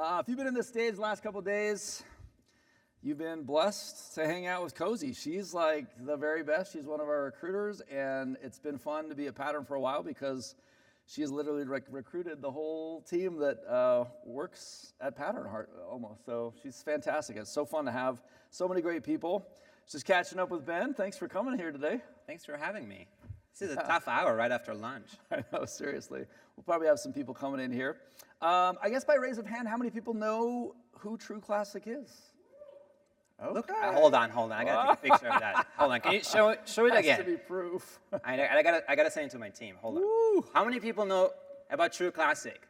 If you've been in this stage the last couple of days, you've been blessed to hang out with Cozy. She's like the very best. She's one of our recruiters, and it's been fun to be a Pattern for a while because she has literally recruited the whole team that works at Pattern almost. So she's fantastic. It's so fun to have so many great people. Just catching up with Ben. Thanks for coming here today. Thanks for having me. This is a tough hour right after lunch. I know, seriously. We'll probably have some people coming in here. I guess by raise of hand, how many people know who True Classic is? Okay. Look, hold on. I gotta take a picture of that. Hold on, can you show it again? Has to be proof. I gotta send it to my team. Hold on. Woo. How many people know about True Classic?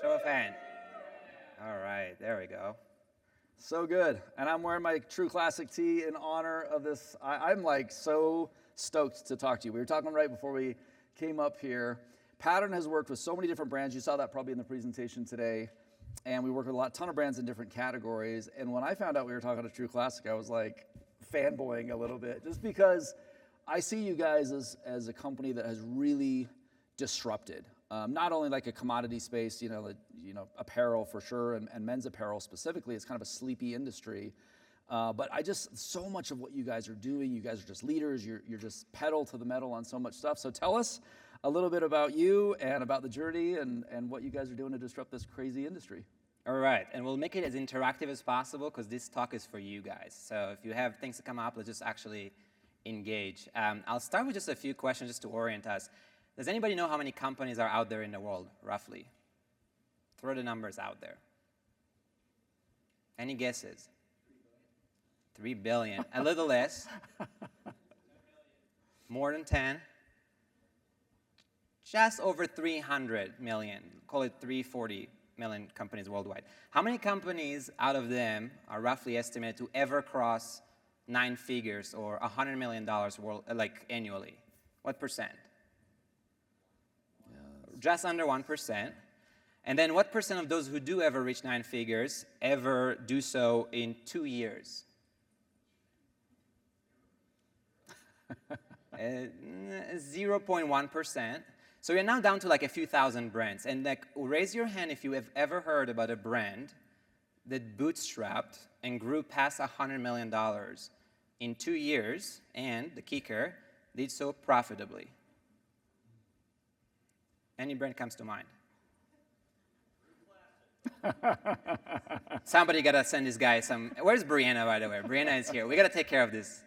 Show of hand. All right, there we go. So good. And I'm wearing my True Classic tee in honor of this. I'm like so stoked to talk to you. We were talking right before we came up here. Pattern has worked with so many different brands. You saw that probably in the presentation today. And we work with a ton of brands in different categories. And when I found out we were talking to True Classic, I was like fanboying a little bit, just because I see you guys as a company that has really disrupted. Not only like a commodity space, apparel for sure, and men's apparel specifically. It's kind of a sleepy industry. But so much of what you guys are doing, you guys are just leaders. You're just pedal to the metal on so much stuff. So tell us a little bit about you and about the journey and what you guys are doing to disrupt this crazy industry. All right, and we'll make it as interactive as possible because this talk is for you guys. So if you have things to come up, let's just actually engage. I'll start with just a few questions just to orient us. Does anybody know how many companies are out there in the world, roughly? Throw the numbers out there. Any guesses? 3 billion. A little less. More than 10. Just over 300 million. Call it 340 million companies worldwide. How many companies out of them are roughly estimated to ever cross 9 figures or $100 million annually? What percent? Just under 1%. And then what percent of those who do ever reach 9 figures ever do so in 2 years? 0.1%. So you're now down to like a few thousand brands. And raise your hand if you have ever heard about a brand that bootstrapped and grew past $100 million in 2 years, and the kicker, did so profitably. Any brand comes to mind? Somebody gotta send this guy some. Where's Brianna, by the way? Brianna is here. We gotta take care of this.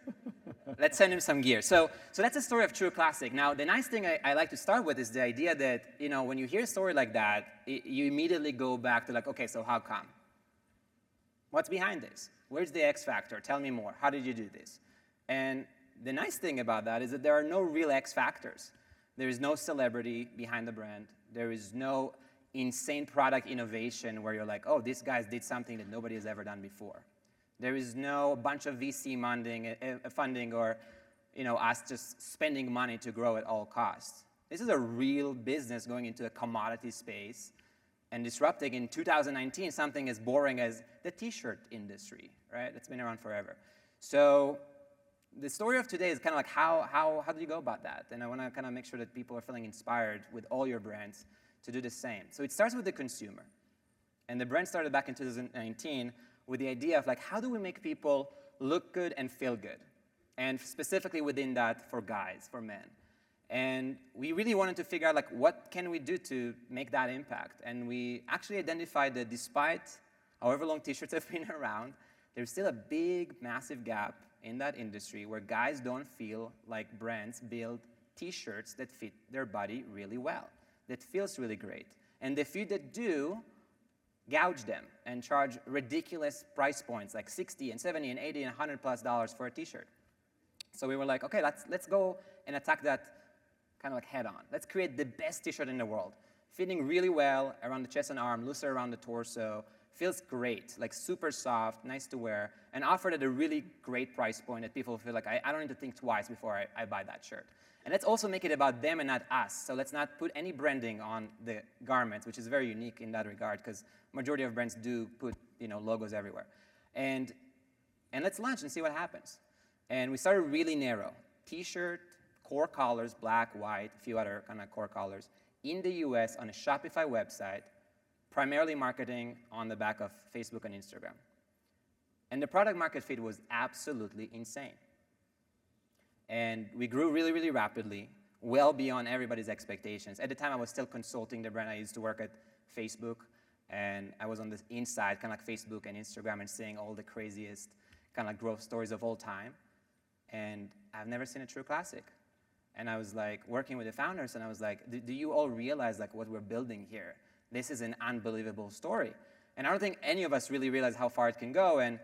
Let's send him some gear. So that's the story of True Classic. Now, the nice thing I like to start with is the idea that when you hear a story like that, you immediately go back to okay, so how come? What's behind this? Where's the X factor? Tell me more. How did you do this? And the nice thing about that is that there are no real X factors. There is no celebrity behind the brand. There is no insane product innovation where you're like, oh, these guys did something that nobody has ever done before. There is no bunch of VC funding or us just spending money to grow at all costs. This is a real business going into a commodity space and disrupting in 2019 something as boring as the t-shirt industry, right? It's been around forever. So the story of today is kind of like how do you go about that? And I want to kind of make sure that people are feeling inspired with all your brands to do the same. So it starts with the consumer. And the brand started back in 2019 with the idea of how do we make people look good and feel good? And specifically within that for guys, for men. And we really wanted to figure out what can we do to make that impact? And we actually identified that despite however long t-shirts have been around, there's still a big, massive gap in that industry where guys don't feel like brands build t-shirts that fit their body really well, that feels really great. And the few that do, gouge them and charge ridiculous price points like $60 and $70 and $80 and $100+ for a t-shirt. So we were like, okay, let's go and attack that kind of head on. Let's create the best t-shirt in the world, fitting really well around the chest and arm, looser around the torso, feels great, super soft, nice to wear, and offered at a really great price point that people feel like, I don't need to think twice before I buy that shirt. And let's also make it about them and not us. So let's not put any branding on the garments, which is very unique in that regard, because majority of brands do put logos everywhere. And let's launch and see what happens. And we started really narrow. T-shirt, core colors, black, white, a few other kind of core colors, in the US on a Shopify website, primarily marketing on the back of Facebook and Instagram. And the product market fit was absolutely insane. And we grew really, really rapidly, well beyond everybody's expectations. At the time, I was still consulting the brand. I used to work at Facebook, and I was on the inside, kind of like Facebook and Instagram, and seeing all the craziest kind of like growth stories of all time. And I've never seen a true classic. And I was like working with the founders, and I was like, do you all realize like what we're building here? This is an unbelievable story. And I don't think any of us really realize how far it can go. And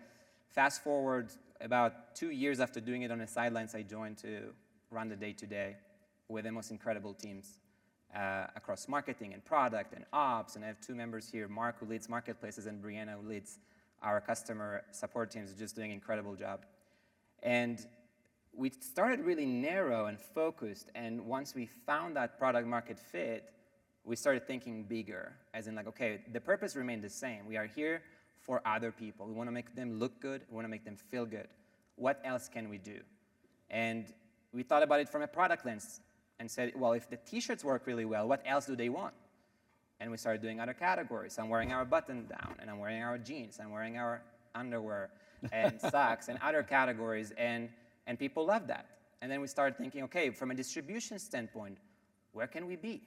fast forward about 2 years after doing it on the sidelines, I joined to run the day-to-day with the most incredible teams across marketing and product and ops. And I have 2 members here, Mark, who leads marketplaces, and Brianna, who leads our customer support teams, just doing an incredible job. And we started really narrow and focused, and once we found that product market fit, we started thinking bigger, as in like, okay, the purpose remained the same. We are here for other people. We want to make them look good. We want to make them feel good. What else can we do? And we thought about it from a product lens and said, well, if the t-shirts work really well, what else do they want? And we started doing other categories. I'm wearing our button down, and I'm wearing our jeans, I'm wearing our underwear and socks and other categories, and people love that. And then we started thinking, okay, from a distribution standpoint, where can we be?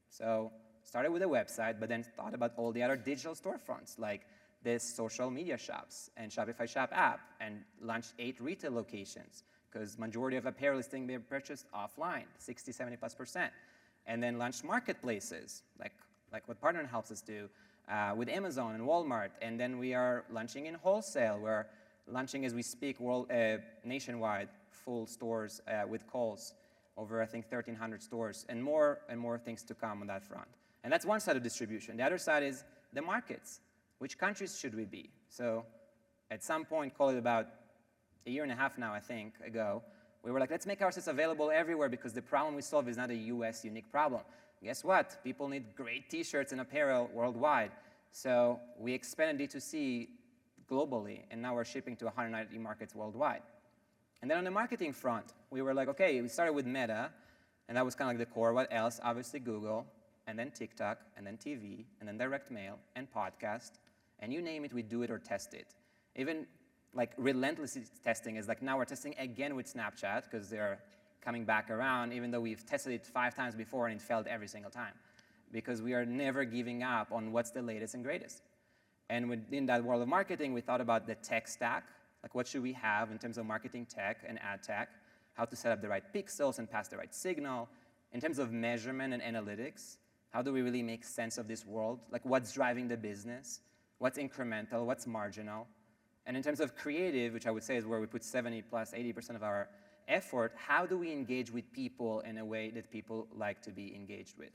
So started with a website, but then thought about all the other digital storefronts, like this social media shops and Shopify Shop app, and launched 8 retail locations, because majority of apparel is being purchased offline, 60, 70+%. And then launched marketplaces, like what Partner helps us do, with Amazon and Walmart. And then we are launching in wholesale. We're launching as we speak nationwide, full stores with Kohl's, over I think 1,300 stores, and more things to come on that front. And that's one side of distribution. The other side is the markets. Which countries should we be? So at some point, call it about a year and a half now, I think, ago, we were like, let's make ourselves available everywhere, because the problem we solve is not a US unique problem. Guess what? People need great t-shirts and apparel worldwide. So we expanded D2C globally, and now we're shipping to 190 markets worldwide. And then on the marketing front, we were like, okay, we started with Meta, and that was kind of like the core. What else? Obviously Google, and then TikTok, and then TV, and then direct mail, and podcast, and you name it, we do it or test it. Even like relentlessly testing is like, now we're testing again with Snapchat, because they're coming back around, even though we've tested it 5 times before and it failed every single time, because we are never giving up on what's the latest and greatest. And within that world of marketing, we thought about the tech stack, like what should we have in terms of marketing tech and ad tech, how to set up the right pixels and pass the right signal. In terms of measurement and analytics, how do we really make sense of this world? Like what's driving the business? What's incremental? What's marginal? And in terms of creative, which I would say is where we put 70 plus 80% of our effort, how do we engage with people in a way that people like to be engaged with?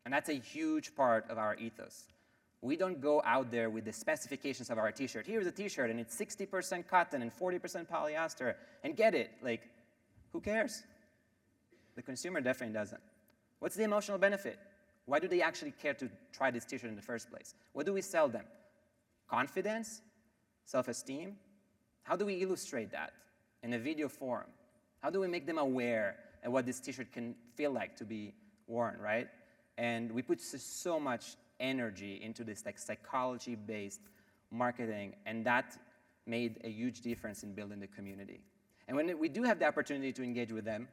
And that's a huge part of our ethos. We don't go out there with the specifications of our t-shirt. Here's a t-shirt, and it's 60% cotton and 40% polyester, and get it. Like, who cares? The consumer definitely doesn't. What's the emotional benefit? Why do they actually care to try this t-shirt in the first place? What do we sell them? Confidence? Self-esteem? How do we illustrate that in a video form? How do we make them aware of what this t-shirt can feel like to be worn, right? And we put so much energy into this like psychology-based marketing, and that made a huge difference in building the community. And when we do have the opportunity to engage with them,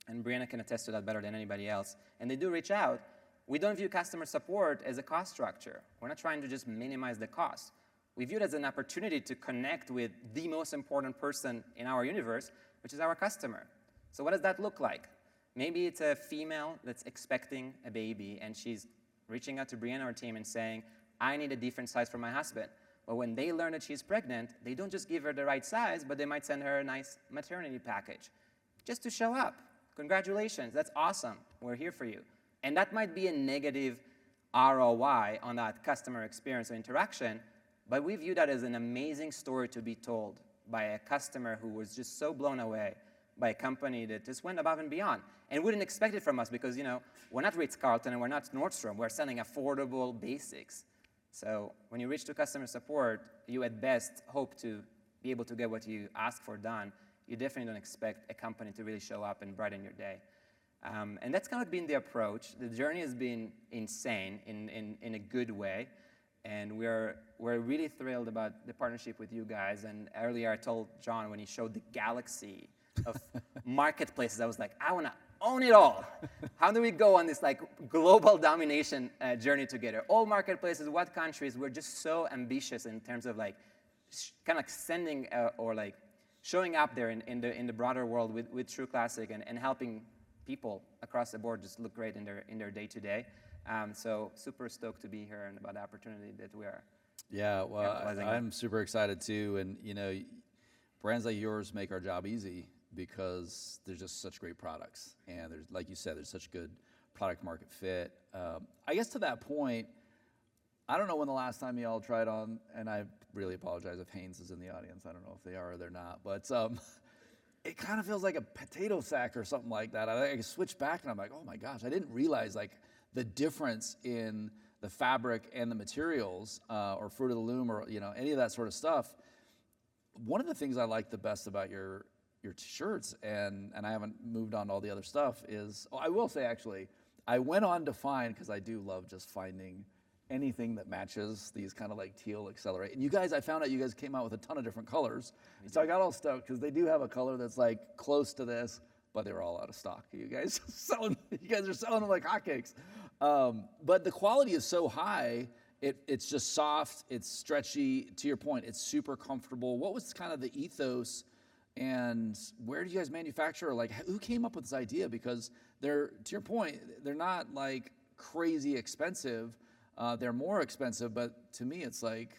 and Brianna can attest to that better than anybody else, and they do reach out, we don't view customer support as a cost structure. We're not trying to just minimize the cost. We view it as an opportunity to connect with the most important person in our universe, which is our customer. So what does that look like? Maybe it's a female that's expecting a baby, and she's reaching out to Brianna, our team, and saying, I need a different size for my husband. But when they learn that she's pregnant, they don't just give her the right size, but they might send her a nice maternity package just to show up. Congratulations, that's awesome. We're here for you. And that might be a negative ROI on that customer experience or interaction, but we view that as an amazing story to be told by a customer who was just so blown away by a company that just went above and beyond and wouldn't expect it from us, because, you know, we're not Ritz-Carlton and we're not Nordstrom. We're selling affordable basics. So when you reach to customer support, you at best hope to be able to get what you ask for done. You definitely don't expect a company to really show up and brighten your day. And that's kind of been the approach. The journey has been insane in a good way. And we're really thrilled about the partnership with you guys. And earlier I told John when he showed the galaxy of marketplaces, I was like, I want to own it all. How do we go on this like global domination journey together? All marketplaces, what countries? We're just so ambitious in terms of like kind of like sending or like showing up there in the broader world with True Classic and helping people across the board just look great in their day-to-day. So super stoked to be here and about the opportunity that we are. Yeah, well, I'm super excited too. And you know, brands like yours make our job easy because there's just such great products. And there's, like you said, there's such good product market fit. I guess to that point, I don't know when the last time y'all tried on, and I really apologize if Haynes is in the audience. I don't know if they are or they're not, but it kind of feels like a potato sack or something like that. I switch back and I'm like, oh my gosh, I didn't realize like the difference in the fabric and the materials or fruit of the loom or you know any of that sort of stuff. One of the things I like the best about your shirts, and I haven't moved on to all the other stuff, is, I will say actually, I went on to find, because I do love just finding anything that matches these kind of like teal Accelerate. And you guys, I found out you guys came out with a ton of different colors. So I got all stoked because they do have a color that's like close to this, but they were all out of stock. You guys are selling them like hotcakes. But the quality is so high, it's just soft, it's stretchy. To your point, it's super comfortable. What was kind of the ethos, and where do you guys manufacture? Like, who came up with this idea? Because they're, to your point, they're not like crazy expensive. They're more expensive, but to me, it's like,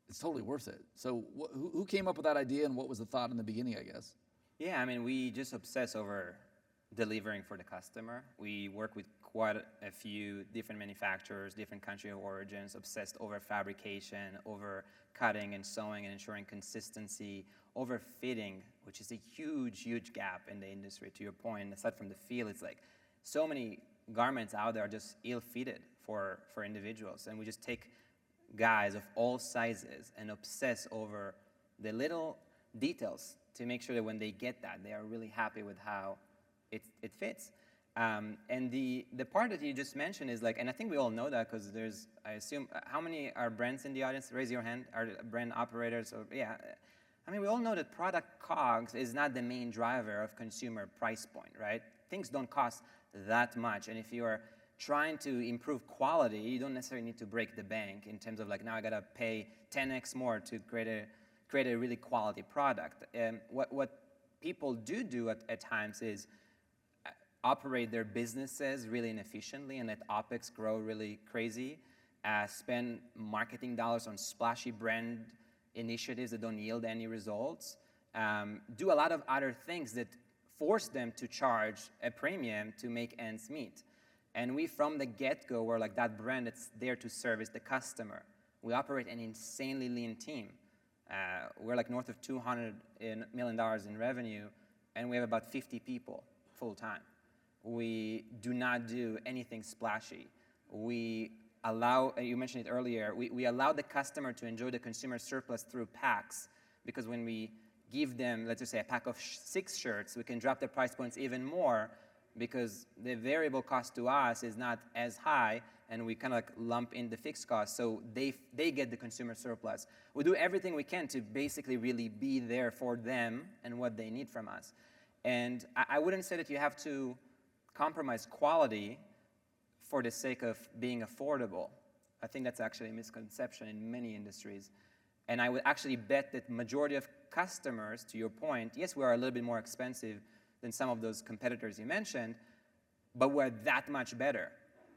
it's totally worth it. So who came up with that idea, and what was the thought in the beginning, I guess? Yeah, I mean, we just obsess over delivering for the customer. We work with quite a few different manufacturers, different country of origins, obsessed over fabrication, over cutting and sewing and ensuring consistency, over fitting, which is a huge, huge gap in the industry. To your point, aside from the feel, it's like so many garments out there are just ill-fitted for individuals. And we just take guys of all sizes and obsess over the little details to make sure that when they get that, they are really happy with how it fits. And the part that you just mentioned is like, and I think we all know that because there's, I assume, how many are brands in the audience? Raise your hand. Are brand operators? Or, yeah. I mean, we all know that product COGS is not the main driver of consumer price point, right? Things don't cost that much. And if you are trying to improve quality, you don't necessarily need to break the bank in terms of like, now I gotta pay 10x more to create a really quality product. And what people do at times is operate their businesses really inefficiently and let OpEx grow really crazy, spend marketing dollars on splashy brand initiatives that don't yield any results, do a lot of other things that force them to charge a premium to make ends meet. And we, from the get-go, were like that brand that's there to service the customer. We operate an insanely lean team. We're like north of $200 million in revenue, and we have about 50 people full-time. We do not do anything splashy. We allow, you mentioned it earlier, we allow the customer to enjoy the consumer surplus through packs, because when we give them, let's just say, a pack of 6 shirts, we can drop the price points even more because the variable cost to us is not as high, and we kind of like lump in the fixed cost, so they get the consumer surplus. We do everything we can to basically really be there for them and what they need from us. And I wouldn't say that you have to compromise quality for the sake of being affordable. I think that's actually a misconception in many industries. And I would actually bet that majority of customers, to your point, yes, we are a little bit more expensive than some of those competitors you mentioned, but we're that much better.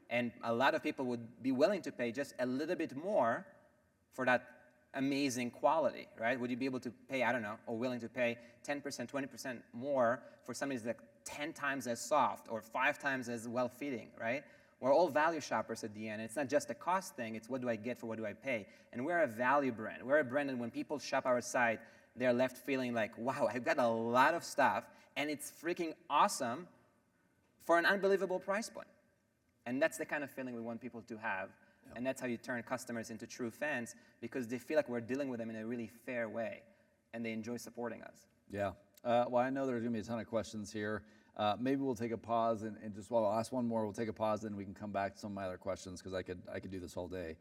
And a lot of people would be willing to pay just a little bit more for that amazing quality, right? Would you be able to pay, I don't know, or willing to pay 10%, 20% more for something that's like 10 times as soft or 5 times as well-fitting, right? We're all value shoppers at the end. It's not just a cost thing, it's what do I get for what do I pay? And we're a value brand. We're a brand that when people shop our site, they're left feeling like, wow, I've got a lot of stuff, and it's freaking awesome for an unbelievable price point. And that's the kind of feeling we want people to have. Yep. And that's how you turn customers into true fans, because they feel like we're dealing with them in a really fair way, and they enjoy supporting us. Yeah. Well, I know there's going to be a ton of questions here. Maybe we'll take a pause and just, well, I'll ask one more. We'll take a pause, and we can come back to some of my other questions because I could do this all day.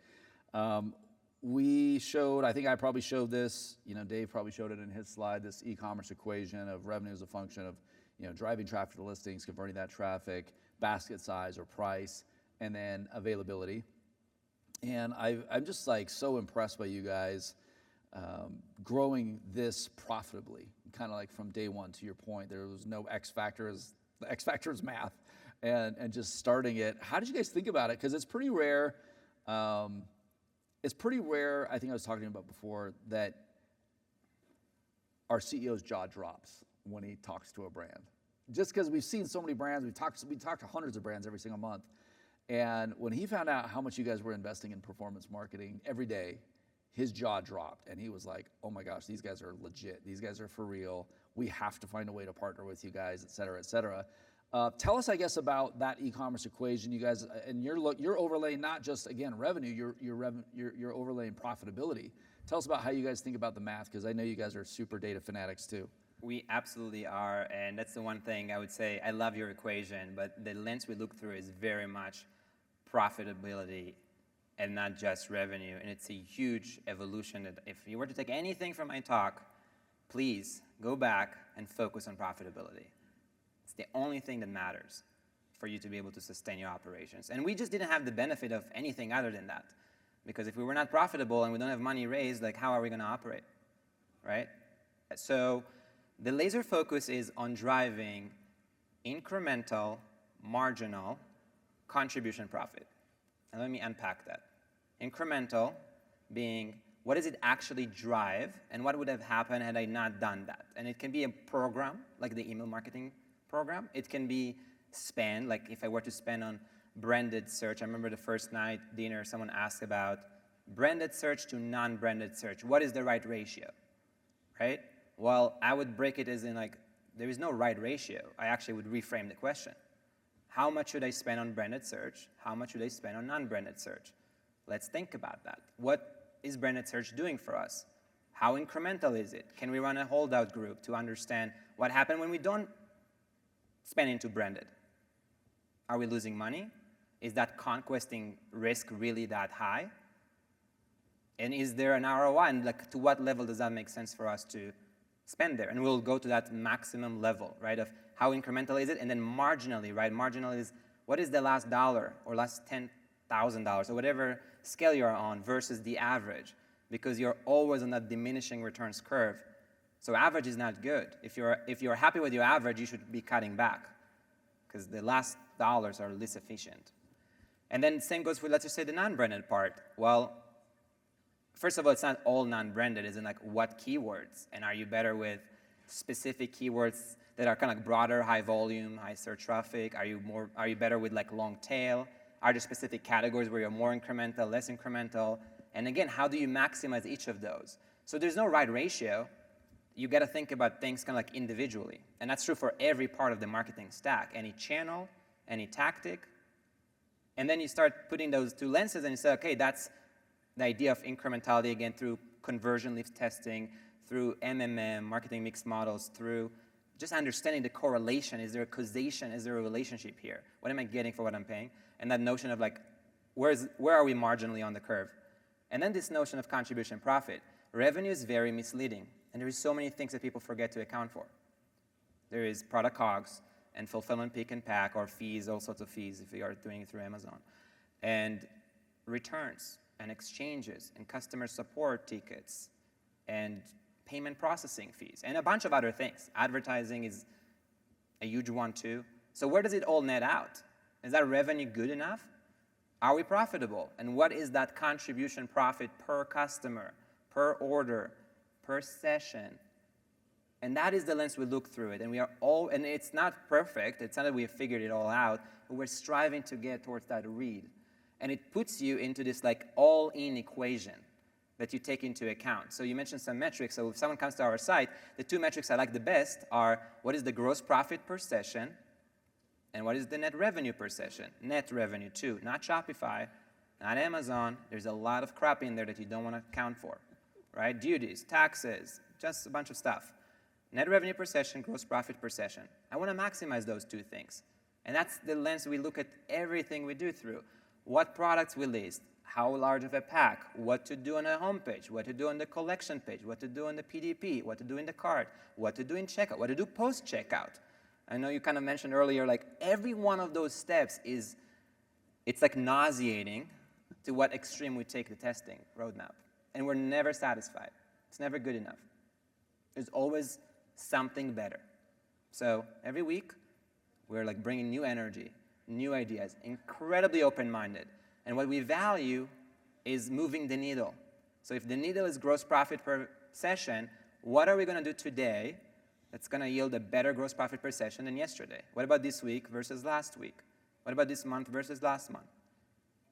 We showed, I think I probably showed this, Dave probably showed it in his slide, this e-commerce equation of revenue as a function of, driving traffic to listings, converting that traffic, basket size or price, and then availability. And I'm just like so impressed by you guys growing this profitably, kind of like from day one. To your point, there was no X factor. The X factor is math, and just starting it. How did you guys think about it? Because it's pretty rare. It's pretty rare. I think I was talking about before that our CEO's jaw drops when he talks to a brand. Just because we've seen so many brands, we talk to hundreds of brands every single month. And when he found out how much you guys were investing in performance marketing every day, his jaw dropped. And he was like, oh my gosh, these guys are legit. These guys are for real. We have to find a way to partner with you guys, et cetera, et cetera. Tell us, I guess, about that e-commerce equation, you guys, and you're overlaying not just, again, revenue, you're overlaying profitability. Tell us about how you guys think about the math, because I know you guys are super data fanatics too. We absolutely are, and that's the one thing I would say. I love your equation, but the lens we look through is very much profitability and not just revenue, and it's a huge evolution that if you were to take anything from my talk, please go back and focus on profitability. It's the only thing that matters for you to be able to sustain your operations. And we just didn't have the benefit of anything other than that, because if we were not profitable and we don't have money raised, like how are we going to operate, right? So the laser focus is on driving incremental, marginal contribution profit. And let me unpack that. Incremental being, what does it actually drive, and what would have happened had I not done that? And it can be a program, like the email marketing program. It can be spend, like if I were to spend on branded search. I remember the first night dinner, someone asked about branded search to non-branded search. What is the right ratio, right? Well, I would break it as in like, there is no right ratio. I actually would reframe the question. How much should I spend on branded search? How much should I spend on non-branded search? Let's think about that. What is branded search doing for us? How incremental is it? Can we run a holdout group to understand what happened when we don't spend into branded? Are we losing money? Is that conquesting risk really that high? And is there an ROI? And like, to what level does that make sense for us to spend there? And we'll go to that maximum level, right, of how incremental is it, and then marginally, right? Marginal is, what is the last dollar or last $10,000 or whatever scale you're on versus the average, because you're always on that diminishing returns curve. So average is not good. If you're happy with your average, you should be cutting back, because the last dollars are least efficient. And then same goes for, let's just say, the non-branded part. Well, first of all, it's not all non-branded. It's in like what keywords, and are you better with specific keywords that are kind of like broader, high volume, high search traffic? Are you better with like long tail? Are there specific categories where you're more incremental, less incremental? And again, how do you maximize each of those? So there's no right ratio. You got to think about things kind of like individually, and that's true for every part of the marketing stack, any channel, any tactic. And then you start putting those two lenses, and you say, okay, that's the idea of incrementality, again, through conversion lift testing, through MMM, marketing mix models, through just understanding the correlation. Is there a causation? Is there a relationship here? What am I getting for what I'm paying? And that notion of like, where are we marginally on the curve? And then this notion of contribution profit. Revenue is very misleading, and there is so many things that people forget to account for. There is product COGS and fulfillment pick and pack, or fees, all sorts of fees if you are doing it through Amazon, and returns and exchanges and customer support tickets and payment processing fees and a bunch of other things. Advertising is a huge one too. So where does it all net out? Is that revenue good enough? Are we profitable? And what is that contribution profit per customer, per order, per session? And that is the lens we look through it. And we are all, and it's not perfect. It's not that we have figured it all out, but we're striving to get towards that read. And it puts you into this like all-in equation that you take into account. So you mentioned some metrics. So if someone comes to our site, the two metrics I like the best are what is the gross profit per session and what is the net revenue per session. Net revenue too, not Shopify, not Amazon. There's a lot of crap in there that you don't want to account for, right? Duties, taxes, just a bunch of stuff. Net revenue per session, gross profit per session. I want to maximize those two things. And that's the lens we look at everything we do through. What products we list, how large of a pack, what to do on a homepage, what to do on the collection page, what to do on the PDP, what to do in the cart, what to do in checkout, what to do post-checkout. I know you kind of mentioned earlier, like every one of those steps it's like nauseating to what extreme we take the testing roadmap. And we're never satisfied. It's never good enough. There's always something better. So every week, we're like bringing new energy, new ideas, incredibly open-minded. And what we value is moving the needle. So if the needle is gross profit per session, what are we going to do today that's going to yield a better gross profit per session than yesterday? What about this week versus last week? What about this month versus last month?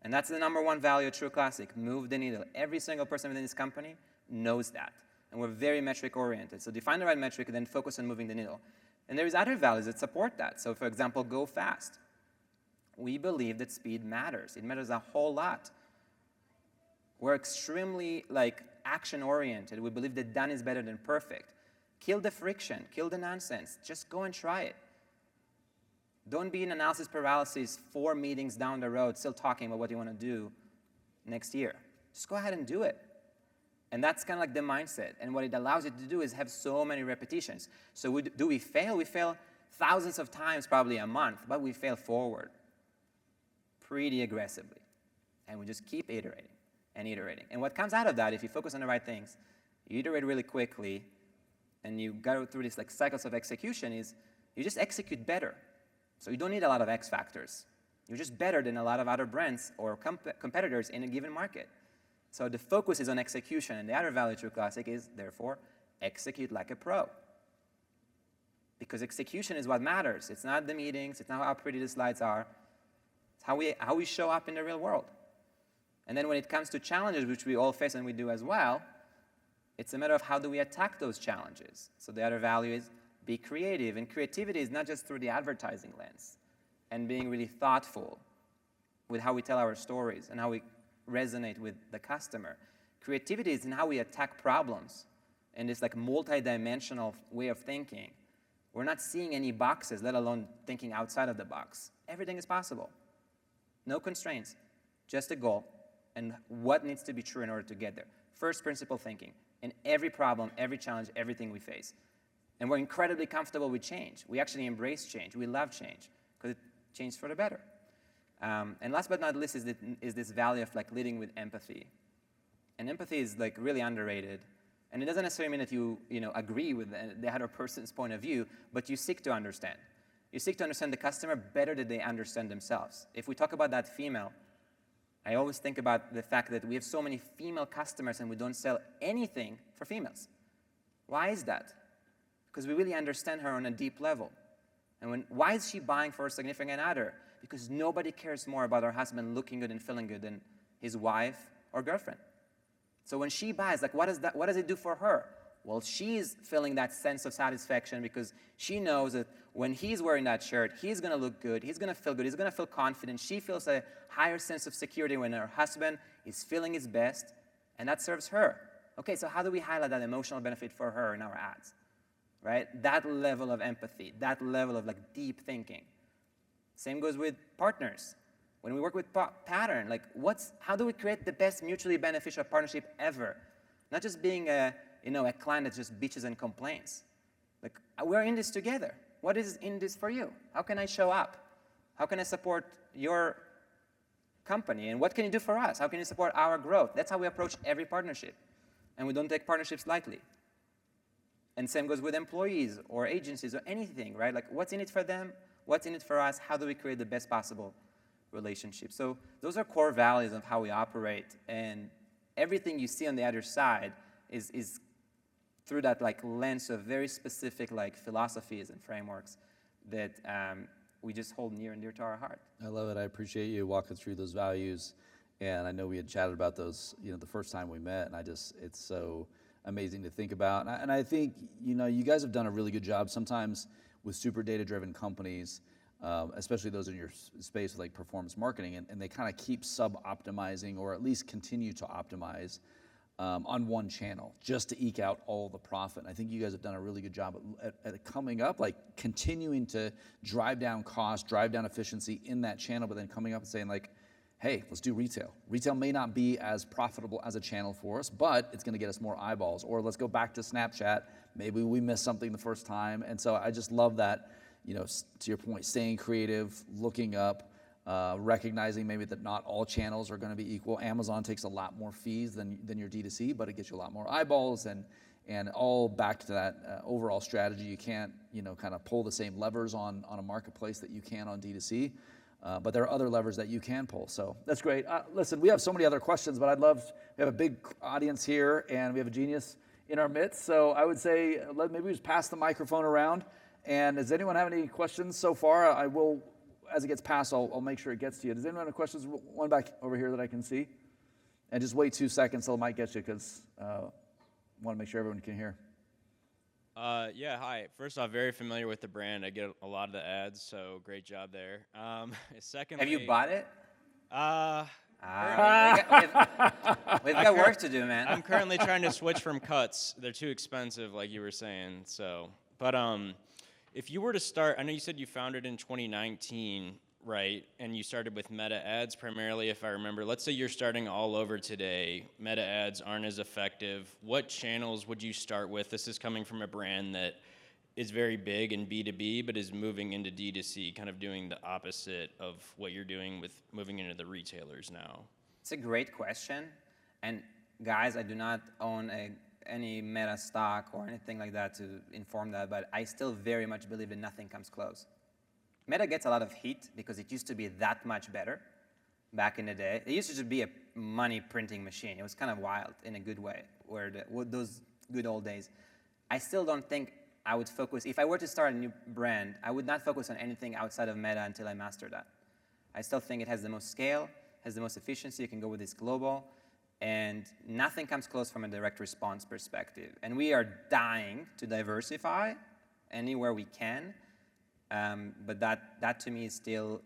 And that's the number one value of True Classic, move the needle. Every single person within this company knows that. And we're very metric-oriented. So define the right metric and then focus on moving the needle. And there's other values that support that. So for example, go fast. We believe that speed matters. It matters a whole lot. We're extremely like action-oriented. We believe that done is better than perfect. Kill the friction, kill the nonsense. Just go and try it. Don't be in analysis paralysis 4 meetings down the road still talking about what you want to do next year. Just go ahead and do it. And that's kind of like the mindset. And what it allows you to do is have so many repetitions. So do we fail? We fail thousands of times probably a month, but we fail forward pretty aggressively. And we just keep iterating and iterating. And what comes out of that, if you focus on the right things, you iterate really quickly, and you go through these like cycles of execution, is you just execute better. So you don't need a lot of X factors. You're just better than a lot of other brands or competitors in a given market. So the focus is on execution, and the other value of True Classic is, therefore, execute like a pro. Because execution is what matters. It's not the meetings, it's not how pretty the slides are. It's how we show up in the real world. And then when it comes to challenges, which we all face and we do as well, it's a matter of how do we attack those challenges. So the other value is be creative. And creativity is not just through the advertising lens and being really thoughtful with how we tell our stories and how we resonate with the customer. Creativity is in how we attack problems in this like multi-dimensional way of thinking. We're not seeing any boxes, let alone thinking outside of the box. Everything is possible. No constraints, just a goal and what needs to be true in order to get there. First principle thinking in every problem, every challenge, everything we face. And we're incredibly comfortable with change. We actually embrace change. We love change because it changes for the better. And last but not least is this value of like leading with empathy. And empathy is like really underrated. And it doesn't necessarily mean that you agree with the other person's point of view, but you seek to understand. You seek to understand the customer better than they understand themselves. If we talk about that female, I always think about the fact that we have so many female customers and we don't sell anything for females. Why is that? Because we really understand her on a deep level. And why is she buying for a significant other? Because nobody cares more about her husband looking good and feeling good than his wife or girlfriend. So when she buys, like what does it do for her? Well, she's feeling that sense of satisfaction because she knows that when he's wearing that shirt, he's going to look good, he's going to feel good, he's going to feel confident. She feels a higher sense of security when her husband is feeling his best, and that serves her. Okay, so how do we highlight that emotional benefit for her in our ads? Right? That level of empathy, that level of like deep thinking. Same goes with partners. When we work with Pattern, like how do we create the best mutually beneficial partnership ever? Not just being a client that just bitches and complains. Like, we're in this together. What is in this for you? How can I show up? How can I support your company? And what can you do for us? How can you support our growth? That's how we approach every partnership. And we don't take partnerships lightly. And same goes with employees or agencies or anything, right? Like, what's in it for them? What's in it for us? How do we create the best possible relationship? So those are core values of how we operate. And everything you see on the other side is through that like lens of very specific like philosophies and frameworks that we just hold near and dear to our heart. I love it. I appreciate you walking through those values. And I know we had chatted about those, the first time we met, and it's so amazing to think about. And I think, you guys have done a really good job sometimes with super data-driven companies, especially those in your space with like performance marketing, and they kind of keep sub-optimizing or at least continue to optimize. on one channel just to eke out all the profit. And I think you guys have done a really good job at coming up, like continuing to drive down cost, drive down efficiency in that channel, but then coming up and saying like, hey, let's do retail. Retail may not be as profitable as a channel for us, but it's gonna get us more eyeballs. Or let's go back to Snapchat. Maybe we missed something the first time. And so I just love that, you know, to your point, staying creative, looking up, recognizing maybe that not all channels are gonna be equal. Amazon takes a lot more fees than your D2C, but it gets you a lot more eyeballs, and all back to that overall strategy. You can't, you know, kind of pull the same levers on a marketplace that you can on D2C. But there are other levers that you can pull. So that's great. Listen, we have so many other questions, but we have a big audience here, and we have a genius in our midst. So I would say maybe we just pass the microphone around. And does anyone have any questions so far? I will, as it gets passed, I'll make sure it gets to you. Does anyone have questions? One back over here that I can see. And just wait 2 seconds till it might get you, because I want to make sure everyone can hear. Yeah, hi. First off, very familiar with the brand. I get a lot of the ads, so great job there. Secondly, Have you bought it? We've got work to do, man. I'm currently trying to switch from cuts. They're too expensive, like you were saying. So, but if you were to start, I know you said you founded in 2019, right? And you started with meta ads primarily, if I remember. Let's say you're starting all over today. Meta ads aren't as effective. What channels would you start with? This is coming from a brand that is very big in B2B, but is moving into D2C, kind of doing the opposite of what you're doing with moving into the retailers now. It's a great question. And guys, I do not own any meta stock or anything like that to inform that, but I still very much believe that nothing comes close. Meta gets a lot of heat because it used to be that much better back in the day. It used to just be a money printing machine. It was kind of wild in a good way, those good old days. I still don't think I would focus, if I were to start a new brand, I would not focus on anything outside of Meta until I master that. I still think it has the most scale, has the most efficiency. You can go with this global, and nothing comes close from a direct response perspective. And we are dying to diversify anywhere we can. But that to me is still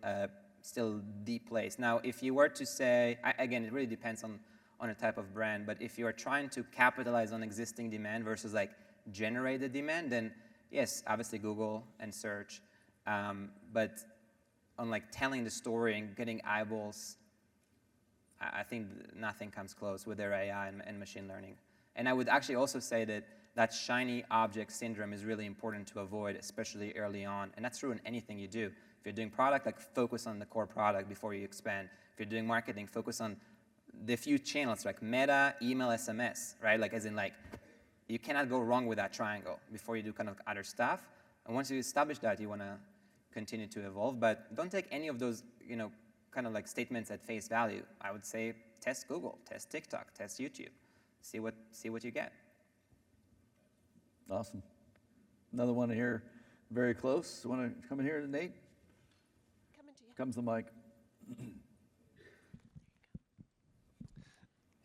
the place. Now, if you were to say, again, it really depends on a type of brand, but if you are trying to capitalize on existing demand versus like generate the demand, then yes, obviously Google and search. But on like telling the story and getting eyeballs, I think nothing comes close with their AI and machine learning. And I would actually also say that shiny object syndrome is really important to avoid, especially early on. And that's true in anything you do. If you're doing product, like focus on the core product before you expand. If you're doing marketing, focus on the few channels like Meta, email, SMS, right? Like as in like, you cannot go wrong with that triangle before you do kind of other stuff. And once you establish that, you want to continue to evolve. But don't take any of those, you know, kind of like statements at face value. I would say test Google, test TikTok, test YouTube. See what you get. Awesome. Another one here, very close. You want to come in here, Nate? Coming to you. Comes the mic.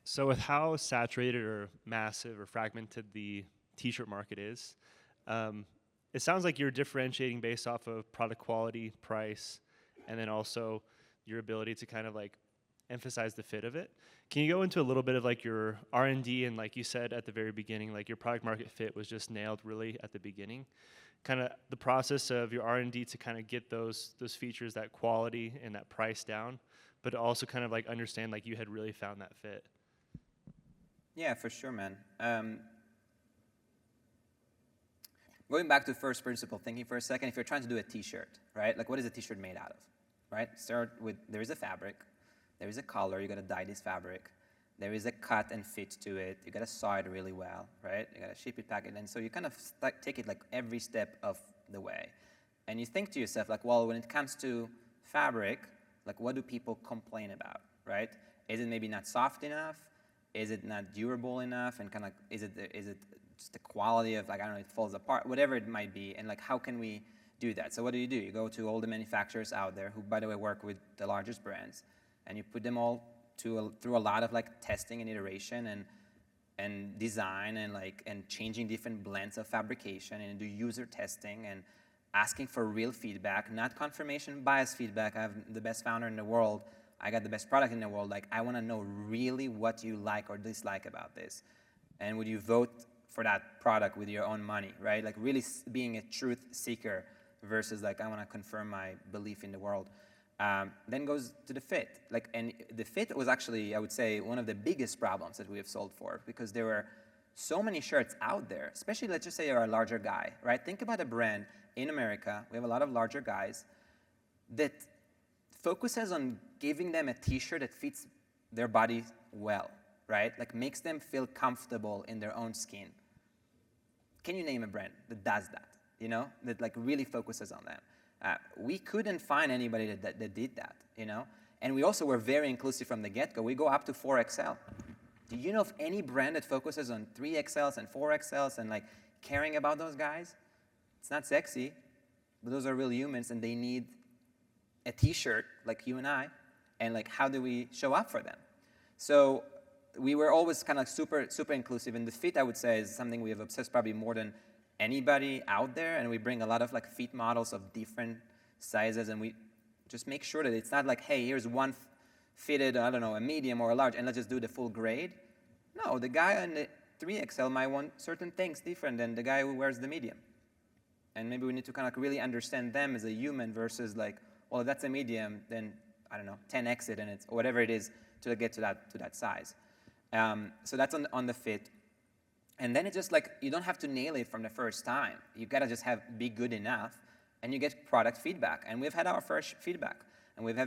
So with how saturated or massive or fragmented the t-shirt market is, it sounds like you're differentiating based off of product quality, price, and then also your ability to kind of like emphasize the fit of it. Can you go into a little bit of like your R&D, and like you said at the very beginning, like your product market fit was just nailed really at the beginning. Kind of the process of your R&D to kind of get those features, that quality and that price down, but also kind of like understand like you had really found that fit. Yeah, for sure, man. Going back to first principle thinking for a second, if you're trying to do a t-shirt, right? Like what is a t-shirt made out of, right? Start with, there is a fabric, there is a color, you gotta dye this fabric, there is a cut and fit to it, you gotta sew it really well, right? You gotta ship it, pack it, and so you kind of take it like every step of the way. And you think to yourself like, well, when it comes to fabric, like what do people complain about, right? Is it maybe not soft enough? Is it not durable enough? And kind of, is it just the quality of like, I don't know, it falls apart, whatever it might be, and like how can we do that? So what do? You go to all the manufacturers out there who, by the way, work with the largest brands, and you put them all through a lot of like testing and iteration and design and changing different blends of fabrication, and do user testing and asking for real feedback, not confirmation bias feedback. I have the best founder in the world I got the best product in the world. Like, I want to know really what you like or dislike about this. And would you vote for that product with your own money, right? Like really being a truth seeker versus like, I want to confirm my belief in the world. Then goes to the fit. Like, and the fit was actually, I would say, one of the biggest problems that we have solved for, because there were so many shirts out there, especially let's just say you're a larger guy, right? Think about a brand in America. We have a lot of larger guys that focuses on giving them a t-shirt that fits their body well, right? Like makes them feel comfortable in their own skin. Can you name a brand that does that, you know, that like really focuses on them? We couldn't find anybody that did that, you know? And we also were very inclusive from the get-go. We go up to 4XL. Do you know of any brand that focuses on 3XLs and 4XLs and like caring about those guys? It's not sexy, but those are real humans and they need a t-shirt like you and I, and like how do we show up for them? So we were always kind of super inclusive, and the fit, I would say, is something we have obsessed probably more than anybody out there, and we bring a lot of like fit models of different sizes, and we just make sure that it's not like, hey, here's one fitted, I don't know, a medium or a large, and let's just do the full grade. No, the guy on the 3XL might want certain things different than the guy who wears the medium. And maybe we need to kind of really understand them as a human versus like, well, if that's a medium, then, I don't know, 10x it, and it's whatever it is to get to that size. So that's on the fit. And then it's just like, you don't have to nail it from the first time. You gotta just be good enough, and you get product feedback. And we've had our first feedback. And we've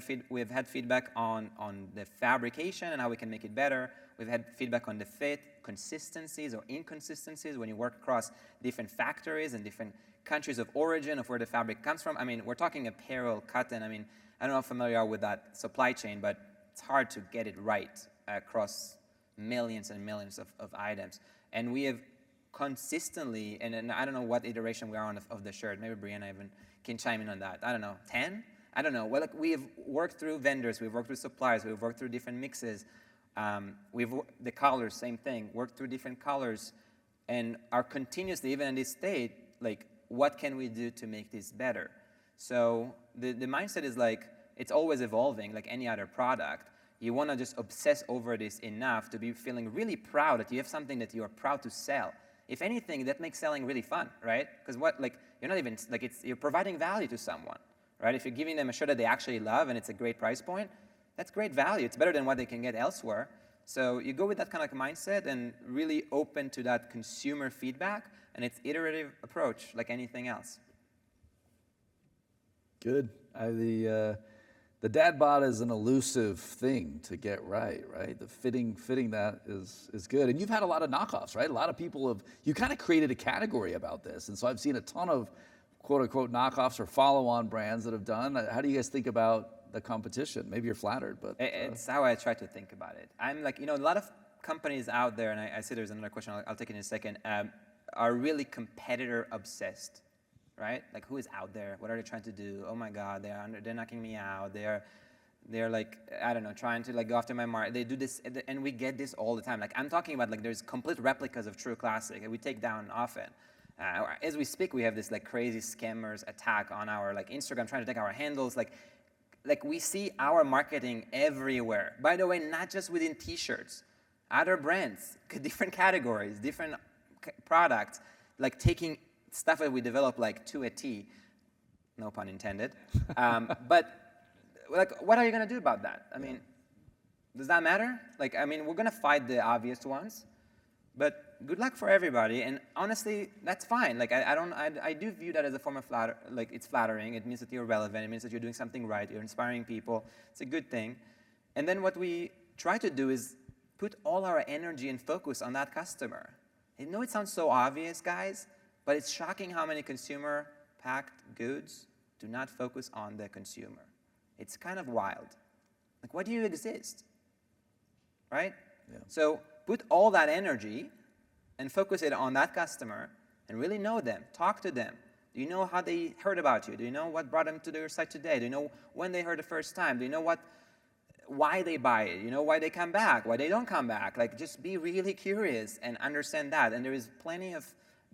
had feedback on the fabrication and how we can make it better. We've had feedback on the fit, consistencies or inconsistencies when you work across different factories and different countries of origin of where the fabric comes from. I mean, we're talking apparel, cotton. I mean, I don't know how familiar you are with that supply chain, but it's hard to get it right across millions and millions of items. And we have consistently, and I don't know what iteration we are on of the shirt. Maybe Brianna even can chime in on that. I don't know, 10? I don't know. Well, like, we have worked through vendors. We've worked through suppliers. We've worked through different mixes. The colors, same thing. Worked through different colors, and are continuously, even in this state, like, what can we do to make this better? So the mindset is like, it's always evolving, like any other product. You want to just obsess over this enough to be feeling really proud that you have something that you are proud to sell. If anything, that makes selling really fun, right? Because you're not even, like, you're providing value to someone, right? If you're giving them a shirt that they actually love and it's a great price point, that's great value. It's better than what they can get elsewhere. So you go with that kind of mindset and really open to that consumer feedback, and it's iterative approach like anything else. Good. The dad bod is an elusive thing to get right? The fitting that is good. And you've had a lot of knockoffs, right? A lot of people you kind of created a category about this. And so I've seen a ton of quote unquote knockoffs or follow-on brands that have done. How do you guys think about the competition? Maybe you're flattered, but. It's how I try to think about it. I'm like, a lot of companies out there, and I see there's another question, I'll take it in a second, are really competitor obsessed. Right? Like, who is out there? What are they trying to do? Oh my God, they're knocking me out. They're like, I don't know, trying to like go after my market. They do this, and we get this all the time. Like, I'm talking about like there's complete replicas of True Classic, and we take down often. As we speak, we have this like crazy scammers attack on our like Instagram, trying to take our handles. Like we see our marketing everywhere. By the way, not just within T-shirts, other brands, different categories, different products, like taking stuff that we develop like to a T, no pun intended. But like, what are you gonna do about that? I mean, does that matter? Like, I mean, we're gonna fight the obvious ones, but good luck for everybody. And honestly, that's fine. Like, I do view that as a form of it's flattering. It means that you're relevant. It means that you're doing something right. You're inspiring people. It's a good thing. And then what we try to do is put all our energy and focus on that customer. I know it sounds so obvious, guys, but it's shocking how many consumer-packed goods do not focus on the consumer. It's kind of wild. Like, why do you exist? Right? Yeah. So put all that energy and focus it on that customer and really know them. Talk to them. Do you know how they heard about you? Do you know what brought them to their site today? Do you know when they heard the first time? Do you know why they buy it? You know why they come back? Why they don't come back? Like, just be really curious and understand that. And there is plenty of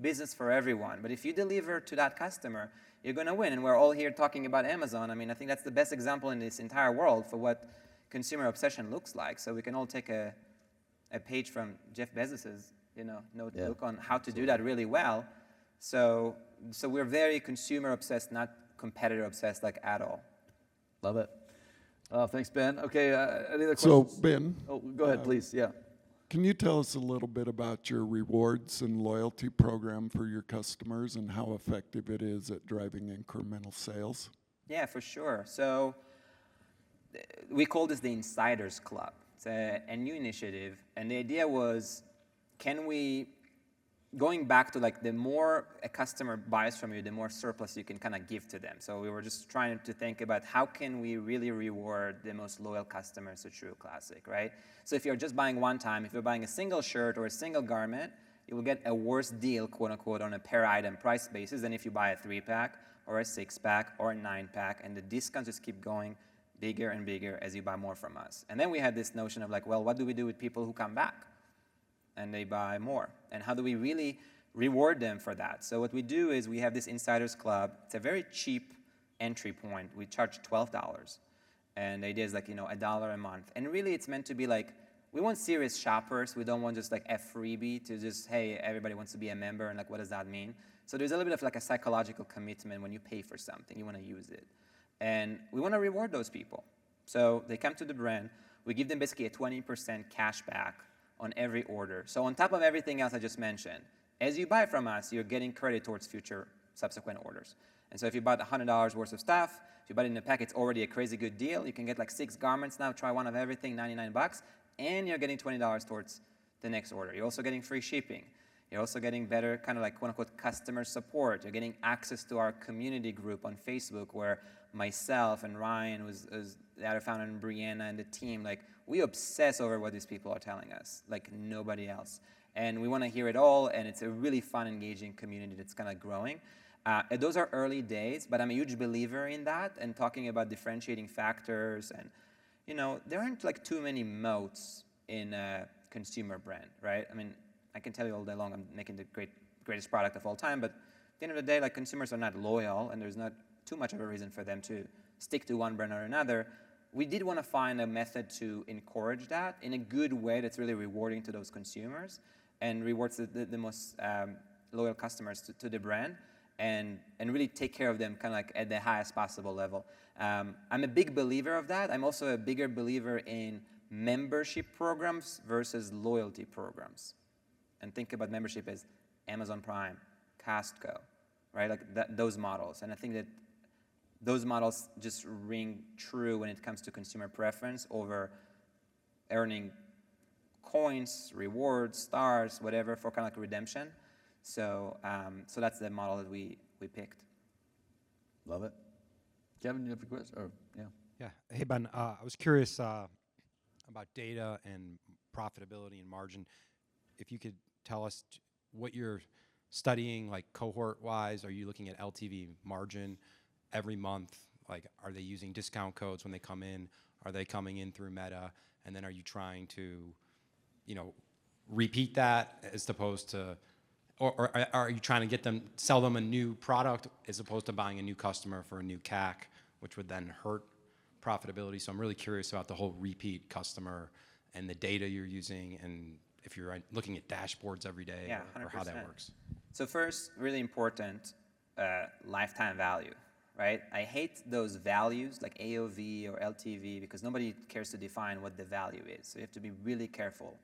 business for everyone. But if you deliver to that customer, you're going to win. And we're all here talking about Amazon. I mean, I think that's the best example in this entire world for what consumer obsession looks like. So we can all take a page from Jeff Bezos's notebook on how to do that really well. So we're very consumer obsessed, not competitor obsessed like at all. Love it. Thanks, Ben. Okay, any other So, questions? Ben, Oh, go ahead, please. Yeah. can you tell us a little bit about your rewards and loyalty program for your customers and how effective it is at driving incremental sales? Yeah, for sure. So we call this the Insiders Club. It's a new initiative, and the idea was, can we, going back to like the more a customer buys from you, the more surplus you can kind of give to them. So we were just trying to think about how can we really reward the most loyal customers to True Classic, right? So if you're just buying one time, if you're buying a single shirt or a single garment, you will get a worse deal, quote unquote, on a per item price basis than if you buy a 3-pack or a 6-pack or a 9-pack, and the discounts just keep going bigger and bigger as you buy more from us. And then we had this notion of like, well, what do we do with people who come back and they buy more? And how do we really reward them for that? So what we do is we have this Insiders Club. It's a very cheap entry point. We charge $12. And the idea is like, $1 a month. And really it's meant to be like, we want serious shoppers. We don't want just like a freebie to just, hey, everybody wants to be a member, and like, what does that mean? So there's a little bit of like a psychological commitment when you pay for something. You want to use it. And we want to reward those people. So they come to the brand. We give them basically a 20% cash back on every order. So on top of everything else I just mentioned, as you buy from us, you're getting credit towards future subsequent orders. And so if you bought $100 worth of stuff, if you bought it in a pack, it's already a crazy good deal. You can get like 6 garments now, try one of everything, $99, and you're getting $20 towards the next order. You're also getting free shipping. You're also getting better kind of like quote unquote customer support. You're getting access to our community group on Facebook where myself and Ryan was the other founder, and Brianna and the team, like we obsess over what these people are telling us, like nobody else. And we want to hear it all, and it's a really fun, engaging community that's kind of growing. And those are early days, but I'm a huge believer in that and talking about differentiating factors. And, there aren't like too many moats in a consumer brand, right? I mean, I can tell you all day long I'm making the greatest product of all time, but at the end of the day, like consumers are not loyal, and there's not too much of a reason for them to stick to one brand or another. We did want to find a method to encourage that in a good way that's really rewarding to those consumers and rewards the most loyal customers to the brand, and really take care of them kind of like at the highest possible level. I'm a big believer of that. I'm also a bigger believer in membership programs versus loyalty programs. And think about membership as Amazon Prime, Costco, right? Like those models. And I think that those models just ring true when it comes to consumer preference over earning coins, rewards, stars, whatever, for kind of like redemption. So that's the model that we picked. Love it. Kevin, you have a question? Or, yeah. Yeah. Hey, Ben, I was curious about data and profitability and margin. If you could tell us what you're studying, like cohort-wise. Are you looking at LTV margin every month? Like, are they using discount codes when they come in? Are they coming in through Meta? And then are you trying to, repeat that as opposed to, or are you trying to sell them a new product as opposed to buying a new customer for a new CAC, which would then hurt profitability? So I'm really curious about the whole repeat customer and the data you're using, and if you're looking at dashboards every day, or how that works. So first, really important, lifetime value, right? I hate those values like AOV or LTV because nobody cares to define what the value is. So you have to be really careful.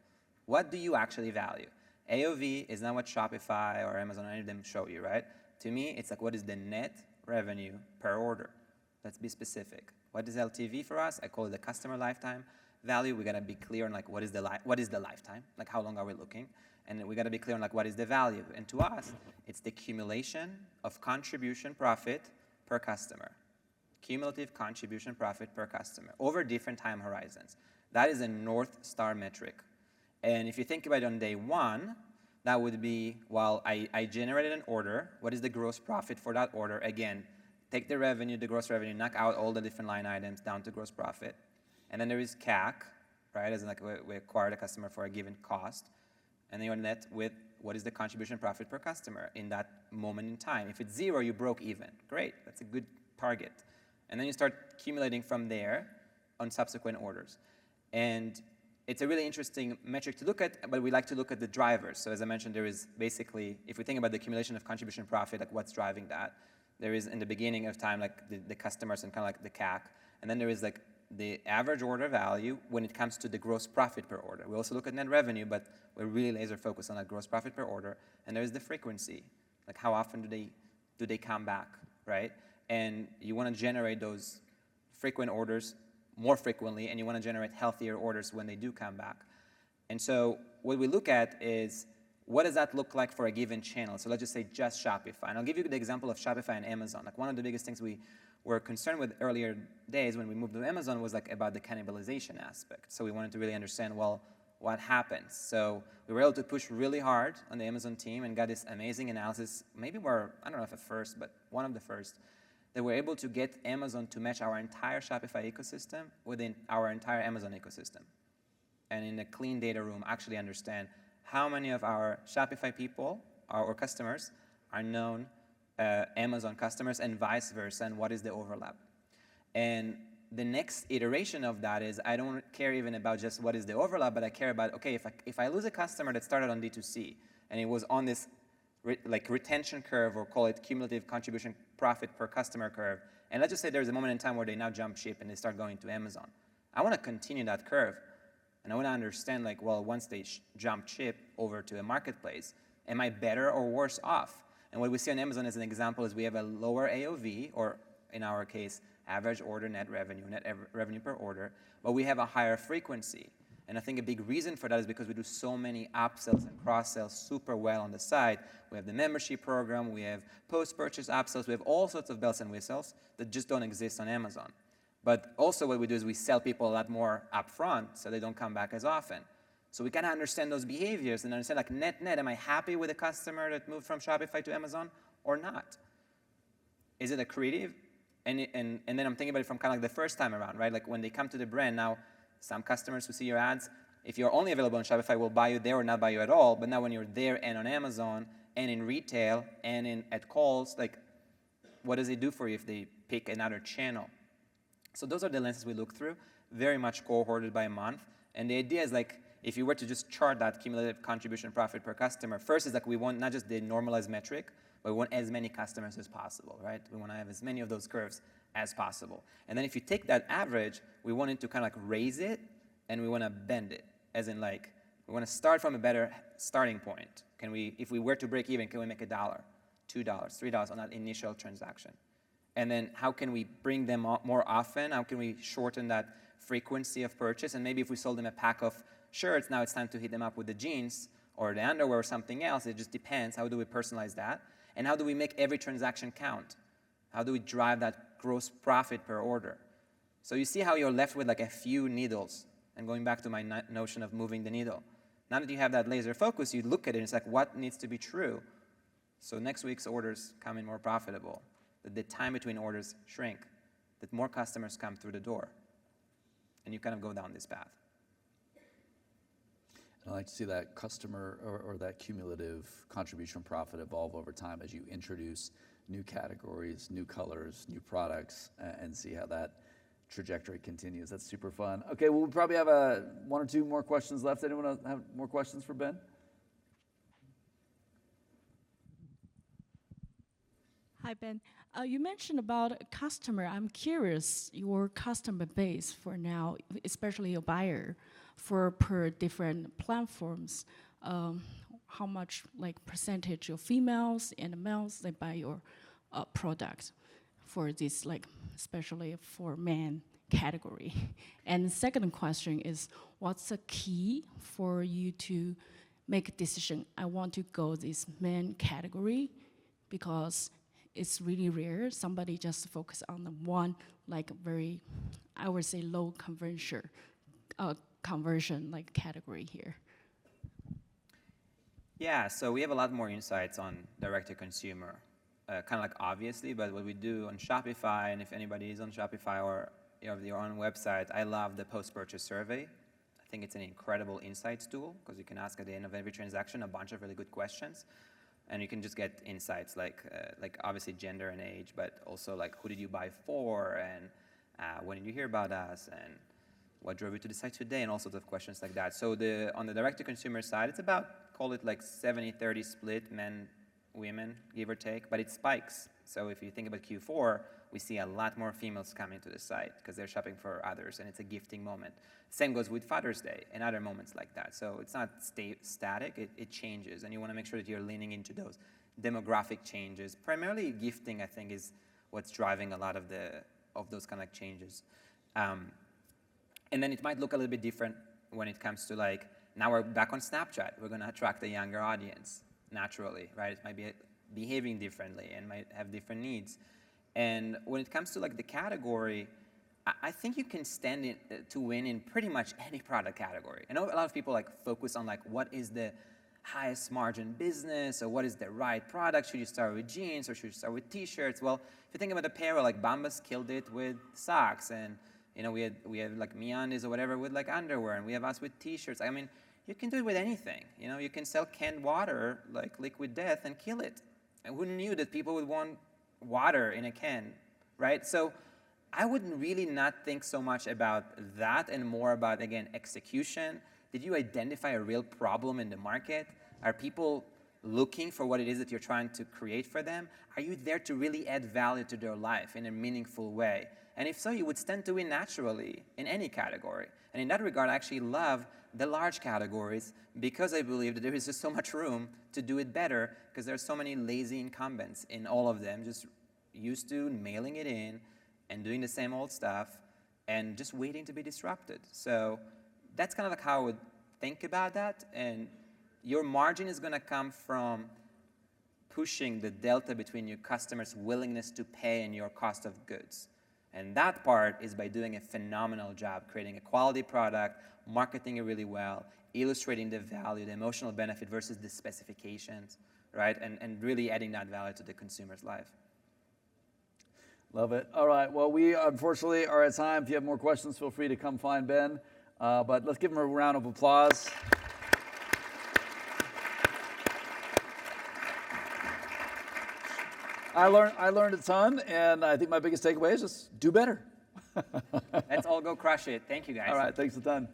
What do you actually value? AOV is not what Shopify or Amazon or any of them show you, right? To me, it's like, what is the net revenue per order? Let's be specific. What is LTV for us? I call it the customer lifetime value. We gotta be clear on like what is the lifetime, like how long are we looking, and we gotta be clear on like what is the value. And to us, it's the accumulation of contribution profit per customer, cumulative contribution profit per customer over different time horizons. That is a North Star metric. And if you think about it on day one, that would be, well, I generated an order. What is the gross profit for that order? Again, take the revenue, the gross revenue, knock out all the different line items down to gross profit. And then there is CAC, right? As in like we acquired a customer for a given cost. And then you're net with what is the contribution profit per customer in that moment in time. If it's 0, you broke even. Great, that's a good target. And then you start accumulating from there on subsequent orders. And it's a really interesting metric to look at, but we like to look at the drivers. So as I mentioned, there is basically, if we think about the accumulation of contribution profit, like what's driving that, there is in the beginning of time, like the customers and kind of like the CAC. And then there is like the average order value when it comes to the gross profit per order. We also look at net revenue, but we're really laser focused on that gross profit per order. And there's the frequency, like how often do they come back, right? And you want to generate those frequent orders more frequently, and you want to generate healthier orders when they do come back. And so what we look at is, what does that look like for a given channel? So let's just say just Shopify. And I'll give you the example of Shopify and Amazon. Like one of the biggest things we were concerned with earlier days when we moved to Amazon was like about the cannibalization aspect. So we wanted to really understand, well, what happens? So we were able to push really hard on the Amazon team and got this amazing analysis. Maybe we're, I don't know if at first, but one of the first, that we're able to get Amazon to match our entire Shopify ecosystem within our entire Amazon ecosystem. And in a clean data room, actually understand how many of our Shopify people, or customers, are known Amazon customers and vice versa, and what is the overlap. And the next iteration of that is, I don't care even about just what is the overlap, but I care about, okay, if I lose a customer that started on D2C, and it was on this retention curve, or call it cumulative contribution profit per customer curve, and let's just say there's a moment in time where they now jump ship and they start going to Amazon. I want to continue that curve, and I want to understand, like, well, once they jump ship over to a marketplace, am I better or worse off? And what we see on Amazon as an example is we have a lower AOV, or in our case, average order net revenue per order, but we have a higher frequency. And I think a big reason for that is because we do so many upsells and cross-sells super well on the side. We have the membership program, we have post-purchase upsells, we have all sorts of bells and whistles that just don't exist on Amazon. But also what we do is we sell people a lot more upfront so they don't come back as often. So we kind of understand those behaviors and understand, like, net, am I happy with a customer that moved from Shopify to Amazon or not? Is it accretive? And then I'm thinking about it from kind of like the first time around, right? Like when they come to the brand, now some customers who see your ads, if you're only available on Shopify, will buy you there or not buy you at all. But now when you're there and on Amazon and in retail and at calls, like, what does it do for you if they pick another channel? So those are the lenses we look through, very much cohorted by month. And the idea is, like, if you were to just chart that cumulative contribution profit per customer, first is like we want not just the normalized metric, but we want as many customers as possible, right? We want to have as many of those curves as possible. And then if you take that average, we want it to kind of like raise it, and we want to bend it, as in, like, we want to start from a better starting point. Can we, if we were to break even, can we make $1, $2, $3 on that initial transaction? And then how can we bring them more often? How can we shorten that frequency of purchase? And maybe if we sold them a pack of shirts, now it's time to hit them up with the jeans or the underwear or something else. It just depends. How do we personalize that? And how do we make every transaction count? How do we drive that gross profit per order? So you see how you're left with like a few needles. And going back to my notion of moving the needle. Now that you have that laser focus, you look at it and it's like, what needs to be true? So next week's orders come in more profitable. That the time between orders shrink. That more customers come through the door. And you kind of go down this path. And I like to see that customer or that cumulative contribution profit evolve over time as you introduce new categories, new colors, new products, and see how that trajectory continues. That's super fun. Okay, well, we probably have one or two more questions left. Anyone have more questions for Ben? Hi, Ben. You mentioned about a customer. I'm curious, your customer base for now, especially your buyer, for per different platforms, how much like percentage of females and males they buy your product for this, like especially for men category. And the second question is, what's the key for you to make a decision? I want to go this men category because it's really rare. Somebody just focus on the one, like very, I would say low conversion like category here. Yeah, so we have a lot more insights on direct-to-consumer, kind of like obviously, but what we do on Shopify, and if anybody is on Shopify or you have your own website, I love the post-purchase survey. I think it's an incredible insights tool because you can ask at the end of every transaction a bunch of really good questions. And you can just get insights like obviously gender and age, but also like who did you buy for, and When did you hear about us? And what drove you to decide today? And all sorts of questions like that. So on the direct-to-consumer side, it's about, call it like 70-30 split, men, women, give or take, but it spikes. So if you think about Q4, we see a lot more females coming to the site because they're shopping for others, and it's a gifting moment. Same goes with Father's Day and other moments like that. So it's not static, it changes, and you want to make sure that you're leaning into those demographic changes. Primarily gifting, I think, is what's driving a lot of those kind of changes. And then it might look a little bit different when it comes to like, now we're back on Snapchat. We're going to attract a younger audience naturally, right? It might be behaving differently and might have different needs. And when it comes to like the category, I think you can stand to win in pretty much any product category. I know a lot of people like focus on like what is the highest margin business or what is the right product. Should you start with jeans or should you start with t-shirts? Well, if you think about apparel, like Bombas killed it with socks, and we had like MeUndies or whatever with like underwear, and we have us with t-shirts. I mean, you can do it with anything. You can sell canned water like Liquid Death and kill it. And who knew that people would want water in a can, right? So I wouldn't really not think so much about that and more about, again, execution. Did you identify a real problem in the market? Are people looking for what it is that you're trying to create for them? Are you there to really add value to their life in a meaningful way? And if so, you would stand to win naturally in any category. And in that regard, I actually love the large categories because I believe that there is just so much room to do it better because there are so many lazy incumbents in all of them, just used to mailing it in and doing the same old stuff and just waiting to be disrupted. So that's kind of like how I would think about that. And your margin is going to come from pushing the delta between your customers' willingness to pay and your cost of goods. And that part is by doing a phenomenal job creating a quality product, marketing it really well, illustrating the value, the emotional benefit versus the specifications, right? And really adding that value to the consumer's life. Love it. All right. Well, we unfortunately are at time. If you have more questions, feel free to come find Ben. But let's give him a round of applause. I learned a ton, and I think my biggest takeaway is just do better. Let's all go crush it. Thank you, guys. All right. Thanks a ton.